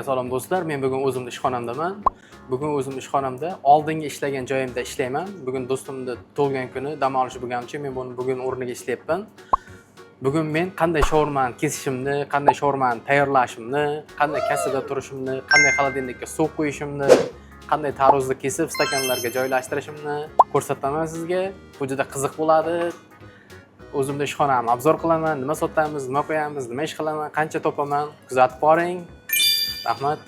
Salom do'stlar, men bugun o'zimning ishxonamdaman. Bugun o'zimning ishxonamda oldingi ishlagan joyimda ishlayman. Bugun do'stimning tug'ilgan kuni, dam olish bo'lgani uchun men buni bugun o'rniga ishlayapman. Bugun men qanday shaurmani kesishimni, qanday shaurmani tayyorlashimni, qanday kassada turishimni, qanday xolodilnikka suv qo'yishimni, qanday tarvuzda kesib stakanlarga joylashtirishimni ko'rsataman sizga. Bu juda qiziq bo'ladi. O'zimda ishxonamni obzor qilaman, nima sotamiz, nima qo'yamiz, nima ish qilaman, qancha topaman, kuzatib boring. Rahmat.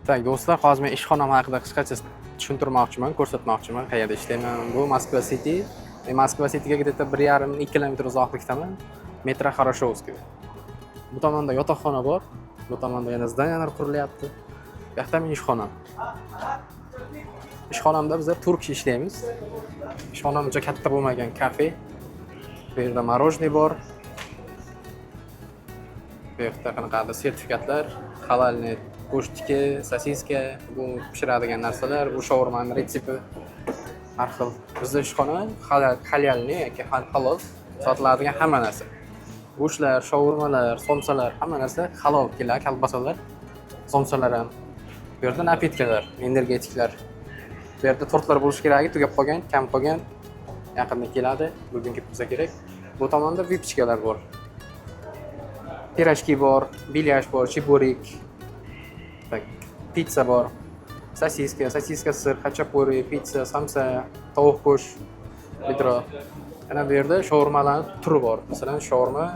Tak do'stlar, hozir men ishxonam haqida qisqacha tushuntirmoqchiman, ko'rsatmoqchiman, qayerda ishlayman. Bu Moskva City. Men Moskva Cityga где-то 1,5-2 kilometr uzoqlikdaman. Metro Хорошовский. Bu tomonda yotoqxona bor. Bu tomonda yana zdaniyalar qurilyapti. Bu yoqda men ishxonam. Ishxonamda biz turk ishlaymiz. Ishxonam juda katta bo'lmagan kafe. Bu yerda morojniy bor. Bu yoqda qanaqadir sertifikatlar, halalni go'shtiki, sosiska, bu pishiradigan narsalar, bu shaurmaning retsepti. Har xil. Bizda ishxona halalni yoki halol sotiladigan hamma narsa. Go'shtlar, shaurmalar, somsalar, hamma narsa halol keladi, kolbasalar, somsalar ham. Bu yerda napitkalar, energetiklar. Bu yerda tortlar bo'lish kerak, tugab qolgan, kam qolgan. Yaqinda keladi, bugun kelsa kerak. Bu tomonda vipchkalar bor. Pirojki bor, bilyash bor, chiborik. Tak, pizza bor. Sosiska sir, xachapuri, pizza, samsa, tovuq go'sht, bidro. Ana bu yerda shaurmalar turi bor. Masalan, shaurma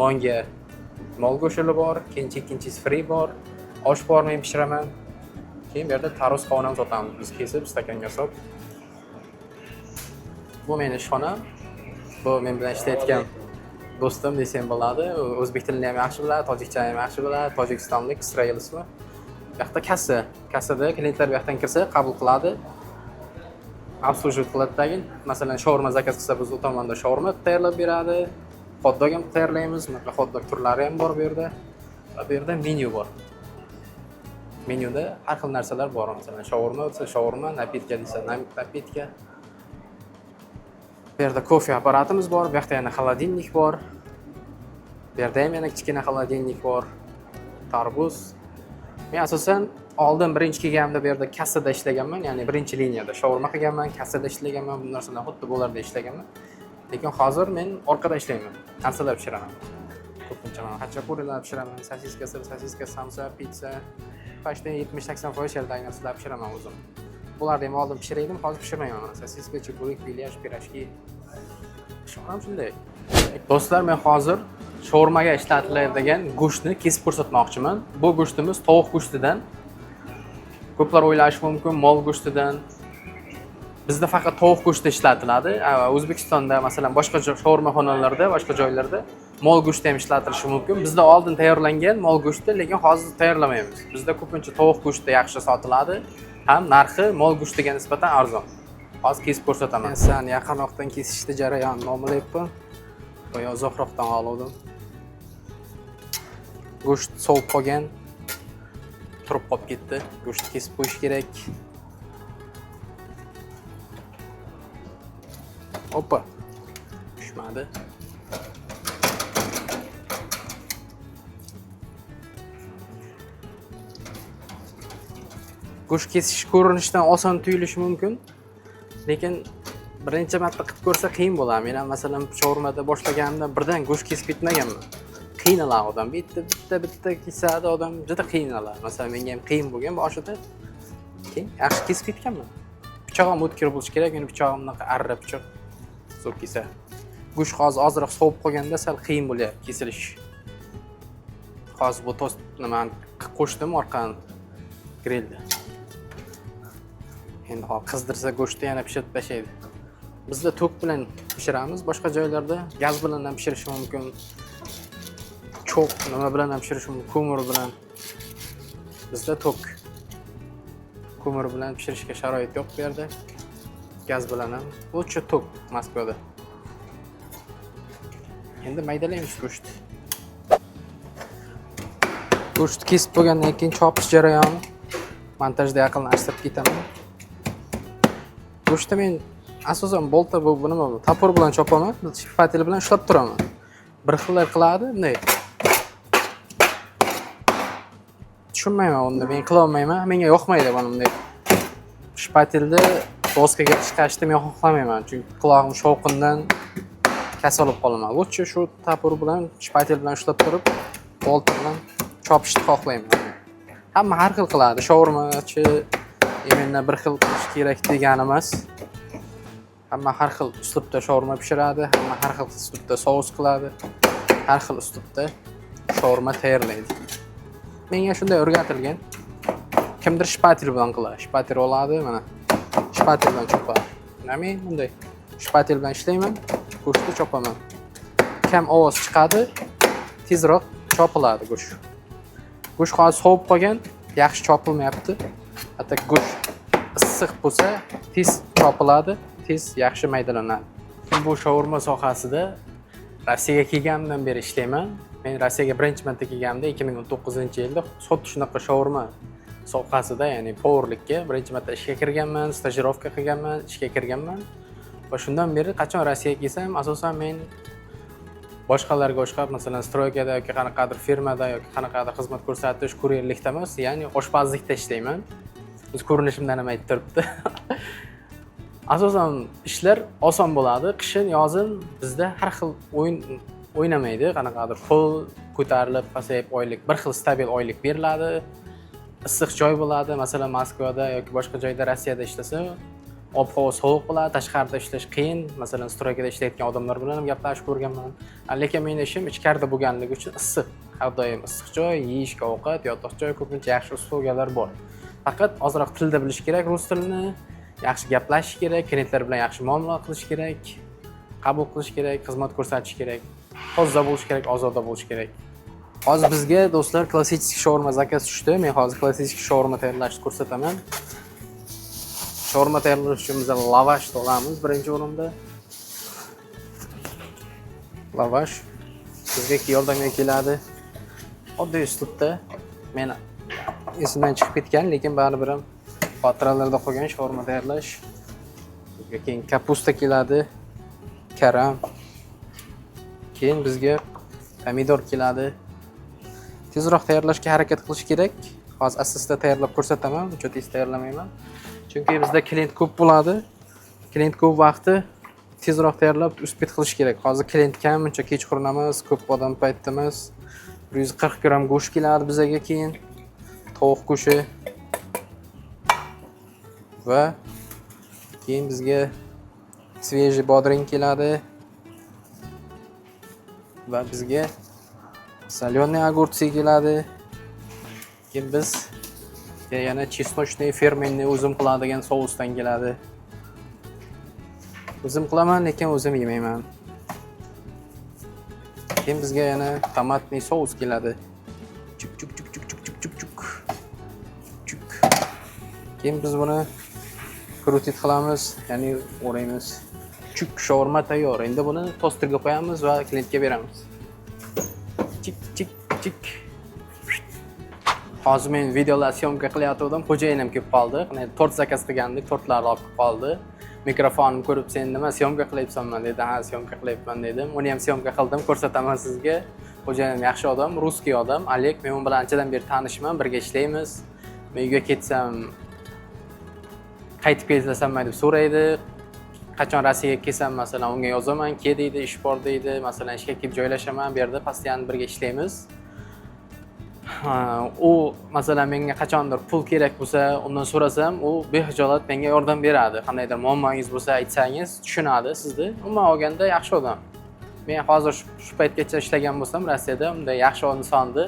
nonga mol go'shti bor, ikkinchisi free bor. Osh bor, men pishiraman. Keyin bu yerda tarvuz qovun ham sotamiz. Biz kesib, stakanga solib. Bu meni ishxonam. Bu men bilan ishlayotgan do'stim desam bo'ladi. O'zbek tilini ham yaxshi biladi, tojikchani ham yaxshi biladi. Tojikistonlik Isroil ismi. Bu yoqda kassa. Kassada klientlar bu yoqdan kirsa qabul qiladi. Obslujiv qiladi. Masalan, shaurma zakaz qilsa, biz u tomonda shaurma tayyorlab beradi. Hot dog ham tayyorlaymiz. Mana hot dog turlari ham bor bu yerda. Va bu yerda menyu bor. Menyuda har xil narsalar bor. Masalan, shaurma bo'lsa, shaurma, napitka desa, napitka. Bu yerda kofe apparatimiz bor, bu yoqda yana xolodilnik bor. Bu yerda ham yana kichkina xolodilnik bor. Tarvuz. Men asosan oldin birinchi kelganimda bu yerda kassada ishlaganman, ya'ni birinchi liniyada shaurma qilganman, kassada ishlaganman, bu narsalar xuddi bularda ishlaganman. Lekin hozir men orqada ishlayman. Narsalar pishiraman. Ko'pincha men xachapurilar pishiraman, sosiska, samsa, pizza. Почти 70-80% yerdagi narsalar pishiraman o'zim. Bularni ham oldin pishirdim, hozir pishirmayman. Sosiska, chiborik, bilyash, pirojki. Ishxonam shunday. Do'stlar, men hozir shaurmaga ishlatiladigan go'shtni kesib ko'rsatmoqchiman. Bu go'shtimiz tovuq go'shtidan. Ko'plar o'ylashi mumkin, mol go'shtidan. Bizda faqat tovuq go'shti ishlatiladi. O'zbekistonda, masalan, boshqa shaurmaxonalarda, boshqa joylarda mol go'shti ham ishlatilishi mumkin. Bizda oldin tayyorlangan mol go'shti, lekin hozir tayyorlamaymiz. Bizda ko'pincha tovuq go'shti yaxshi sotiladi, ham narxi mol go'shtiga nisbatan arzon. Hozir kesib ko'rsataman. Men san yaqinroqdan kesishni jarayonini o'rnatayapman. Boya uzoqroqdan oldim. Go'sht sovib qolgan. Turib qolib ketdi. Go'shtni kesib qo'yish kerak. Hoppa. Tushmadi. Go'sht kesish ko'rinishdan oson tuyulishi mumkin, lekin birinchi marta qilib ko'rsa qiyin bo'ladi. Men ham masalan shaurmada boshlaganimda birdan go'sht kesib ketmaganman. Qiynaladi odam. Bitta kesadi odam, juda qiynaladi. Masalan, menga ham qiyin bo'lgan boshida. Keyin yaxshi kesib ketganman. Pichog'im o'tkir bo'lishi kerak. Meni pichog'im bunaqa arra pichoq. Zo'r kesa. Go'sht hozir ozroq sovib qolganda sal qiyin bo'lyapti kesilish. Hozir bu tost nimani qo'shdim orqani grillda. Endi hozir qizdirsa go'shtni yana pishirib tashlaydi. Bizda tok bilan pishiramiz, boshqa joylarda gaz bilan ham pishirish mumkin. Cho'q nima bilan ham pishirish mumkin, ko'mir bilan. Bizda tok. Ko'mir bilan pishirishga sharoit yo'q bu yerda. Gaz bilan ham. O'cha tok Moskvada. Endi maydalaymiz go'sht. Go'sht kesib bo'lgandan keyin chopish jarayoni. Montajda yaqinlashtirib ketaman. Go'shtni men asosan bolta bu nima bu? Topor bilan chopaman, shpatel bilan ushlab turaman. Bir xil qiladi, bunday tushunmayman unda. Men qila olmayman. Menga yoqmaydi bunday. Shpatelda doskaga chiqashni men xohlamayman, chunki qulog'im shovqindan kasalib qolaman. Lutchi shu tapur bilan, shpatel bilan ushlab turib, bolt bilan chopishni xohlayman. Hamma har xil qiladi. Shaurmachi imенно bir xil qilish kerak degani emas. Hamma har xil uslubda shaurma pishiradi, hamma har xil uslubda sous qiladi, har xil uslubda shaurma tayyorlaydi. Menga shunday o'rgatilgan. Kimdir shpatel bilan qiladi. Shpatel oladi, mana. Shpatel bilan chopadi. Men bunday shpatel bilan ishlayman, go'shtni chopaman. Kam ovoz chiqadi, tezroq chopiladi go'sht. Go'sht hozir sovib qolgan, yaxshi chopilmayapti. Hatto go'sht issiq bo'lsa, tez chopiladi, tez yaxshi maydalanadi. Bu shaurma sohasida Rossiyaga kelganimdan beri ishlayman. Men Rossiyaga birinchi marta kelganimda 2019-yilda xuddi shunaqa shaurma sohasida, ya'ni povurlikka birinchi marta ishga kirganman, stajirovka qilganman, ishga kirganman. Va shundan beri qachon Rossiyaga kelsam, asosan men boshqalarga o'xshab, masalan, stroykada yoki qanaqadir firmada yoki qanaqadir xizmat ko'rsatish, kuryerlikda emas, ya'ni oshpazlikda ishlayman. O'z ko'rinishimdan ham aytib turibdi. Asosan ishlar oson bo'ladi. Qishin, yozin bizda har xil o'ynamaydi. Qanaqadir pul ko'tarilib, pasayib oylik, bir xil stabil oylik beriladi. Issiq joy bo'ladi. Masalan, Moskvada yoki boshqa joyda Rossiyada ishlasa, ob-havo sovuq bo'ladi, tashqarida ishlash qiyin. Masalan, stroykada ishlayotgan odamlar bilan ham gaplashib ko'rganman. Lekin mening ishim ichkarida bo'lganligi uchun issiq. Har doim issiq joy, yeyishga ovqat, yotoq joy, ko'pincha yaxshi uslugalar bor. Faqat ozroq tilda bilish kerak, rus tilini, yaxshi gaplashish kerak, klientlar bilan yaxshi muomala qilish kerak, qabul qilish kerak, xizmat ko'rsatish kerak, toza bo'lish kerak, ozoda bo'lish kerak. Hozir bizga do'stlar klassik shaurma zakaz tushdi. Men hozir klassik shaurma tayyorlashni ko'rsataman. Shaurma tayyorlash uchun biz lavash olamiz birinchi o'rinda. Lavash bizga yordamga keladi. Oddiy uslubda. Men esimdan chiqib ketgan, lekin baribir ham xotirlarda qolgan shaurma tayyorlash. Keyin kapusta keladi, karam. Keyin bizga pomidor keladi. Tezroq tayyorlashga harakat qilish kerak. Hozir asta-asta tayyorlab ko'rsataman, uncha tez tayyorlamayman. Chunki bizda klient ko'p bo'ladi. Klient ko'p vaqti tezroq tayyorlab uspet qilish kerak. Hozir klient kam, uncha kechqurun emas, ko'p odam paytda emas. 140 gramm go'sht keladi bizga, keyin tovuq go'shti va keyin bizga svejiy bodring keladi va bizga soленый огурцы keladi. Keyin biz yana chesnochniy fermentni o'zim qiladigan sousdan keladi. O'zim qilaman, lekin o'zim yemayman. Keyin bizga yana tomatli sous keladi. Chuk. Keyin biz buni krutit qilamiz, ya'ni o'raymiz. Chuk shaurma tayyor. Endi buni tosterga qo'yamiz va klientga beramiz. Chik. Hozir men videolar syomka qilayotgandim, xo'jayinim kelib qoldi. Tort zakaz qilgandik, tortlarni olib qoldi. Mikrofonimni ko'rib, "Sen nima syomka qilyapsanmi?" dedi. "Ha, syomka qilyapman" dedim. Uni ham syomka qildim, ko'rsataman sizga. Xo'jayinim yaxshi odam, ruskiy odam. Alek, men u bilan anchadan beri tanishman, birga ishlaymiz. Men uyga ketsam, qaytib kelasanmi deb so'raydi. Qachon Rossiyaga kelsam, masalan, unga yozaman, "Kel" deydi, "Ish bor" deydi. Masalan, ishga kelib joylashaman, bu yerda postoyanno birga ishlaymiz. U masalan menga qachondir pul kerak bo'lsa, undan so'rasam, u behijolat menga yordam beradi. Qandaydir muammongiz bo'lsa aytsangiz, tushunadi sizni. Umuman olganda yaxshi odam. Men hozir shu paytgacha ishlagan bo'lsam, Rossiyada unday yaxshi insonni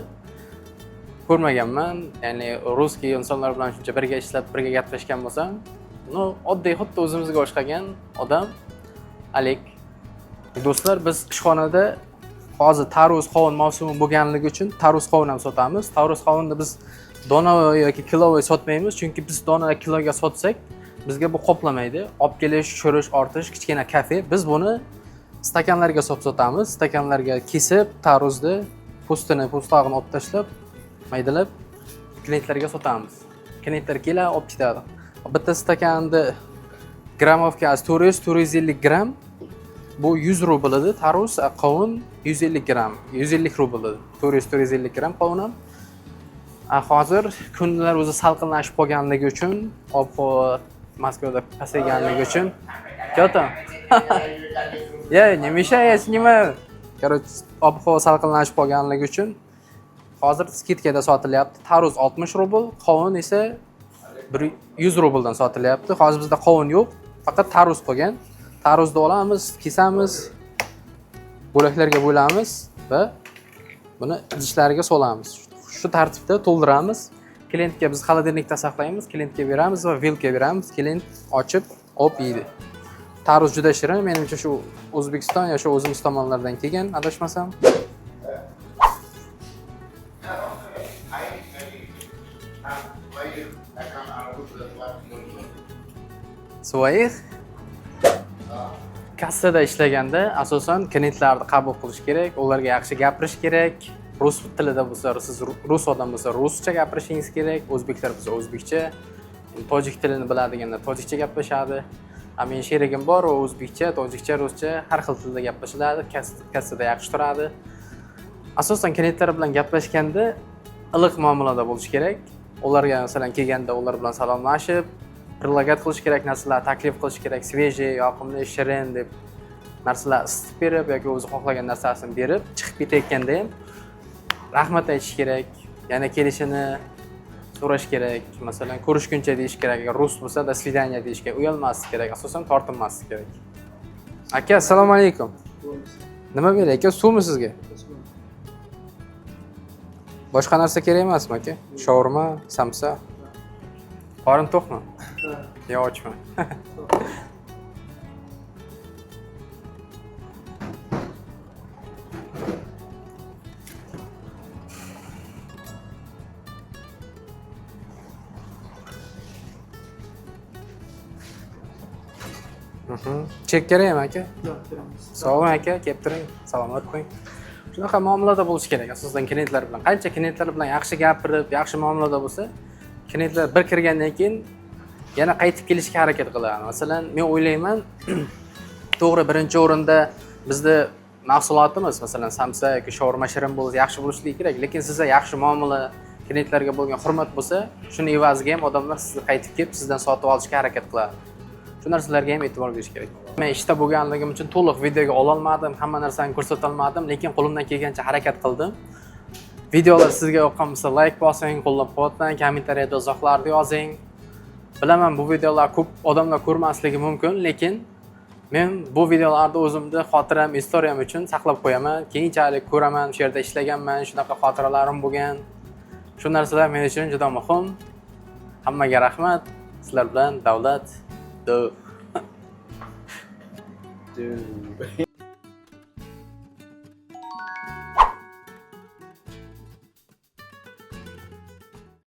ko'rmaganman. Ya'ni ruskiy insonlar bilan shuncha birga ishlab, birga gaplashgan bo'lsam, oddiy xuddi o'zimizga o'xshagan odam. Alek. Do'stlar, biz ishxonada hozir tarvuz qovun mavsumi bo'lganligi uchun tarvuz qovun ham sotamiz. Tarvuz qovunni biz donovoy yoki kilovoy sotmaymiz, chunki biz dona kiloga sotsak, bizga bu qoplamaydi. Olib kelish, tushirish, ortish kichkina kafe. Biz buni stakanlarga sotamiz. Stakanlarga kesib, tarvuzni po'stlog'ini olib tashlab, maydalab klientlarga sotamiz. Klientlar keladi, olib ketadi. Bitta stakanni gramovkasi 400-450 gram. Bu 100 rubl edi. Tarvuz qovun 150 gram, 150 rubl edi. 400-450 gram qovun ham Hozir kunlar o'zi salqinlashib qolganligi uchun, ob-havo Moskvada pasayganligi uchun. Ko'ta. Ya, nima ish nima? Короче, ob-havo salqinlashib qolganligi uchun hozir skidkada sotilyapti. Tarvuz 60 rubl, qovun esa 100 rubldan sotilyapti. Hozir bizda qovun yo'q, faqat tarvuz qolgan. Tarvuzni olamiz, kesamiz, bo'laklarga bo'lamiz va buni idishlarga solamiz. Shu tartibda to'ldiramiz. Klientga biz xolodilnikda saqlaymiz, klientga beramiz va vilka beramiz. Klient ochib, olib yeydi. Tarvuz juda shirin, menimcha shu O'zbekiston yoki o'zimiz tomonlardan kelgan, adashmasam. Своих kassada ishlaganda asosan klientlarni qabul qilish kerak, ularga yaxshi gapirish kerak. Rus tilida bo'lsa, siz rus odam bo'lsa, ruscha gapirishingiz kerak, o'zbeklar bo'lsa o'zbekcha, tojik tilini biladiganlar tojikcha gaplashadi. Men sherigim bor, u o'zbekcha, tojikcha, ruscha har xil tilda gaplashadi, kassada yaxshi turadi. Asosan klientlar bilan gaplashganda iliq muomalada bo'lish kerak. Ularga masalan kelganda ular bilan salomlashib, предлагать qilish kerak narsalar taklif qilish kerak, svejiy, yoqimli, shirin deb narsalar isitib berib yoki o'zi xohlagan narsasini berib, chiqib ketayotganda ham rahmat aytish kerak, yana kelishini so'rash kerak. Masalan, ko'rishguncha deyish kerak. Agar rus bo'lsa, до свидания deyishga uyalmaslik kerak. Asosan tortinmaslik kerak. Aka, assalomu alaykum. Nima beray aka? Suvmi sizga? Boshqa narsa kerak emasmi aka? Shaurma, samsa. Qorin to'qmi? Yo, ochma. Chek kerakmi aka? Yo'q, beramiz. Sog' bo'ling aka, kelib turing, salomat bo'ling. Shunaqa muomalada bo'lish kerak asosan klientlar bilan. Qancha klientlar bilan yaxshi gapirib, yaxshi muomalada bo'lsa, klientlar bir kirgandan keyin yana qaytib kelishga harakat qiladi. Masalan, men o'ylayman, to'g'ri birinchi o'rinda bizda mahsulotimiz, masalan, samsa yoki shaurma shirin bo'lsa, yaxshi bo'lishligi kerak, lekin sizga yaxshi muomala, klientlarga bo'lgan hurmat bo'lsa, shuni evaziga ham odamlar sizni qaytib kelib, sizdan sotib olishga harakat qiladi. Shu narsalarga ham e'tibor berish kerak. Men ishda bo'lganligim uchun to'liq videoga ola olmadim, hamma narsani ko'rsata olmadim, lekin qo'limdan kelgancha harakat qildim. Videolar sizga yoqqan bo'lsa, like bosing, qo'llab-quvvatlang, kommentariyada izohlarni yozing. Bilaman, bu videolar ko'p odamlar ko'rmasligi mumkin, lekin men bu videolarni o'zimda xotiram, istoriyam uchun saqlab qo'yaman. Keyinchalik ko'raman, shu yerda ishlaganman, shunaqa xotiralarim bo'lgan. Shu narsalar men uchun juda muhim. Hammaga rahmat. Sizlar bilan Davlat.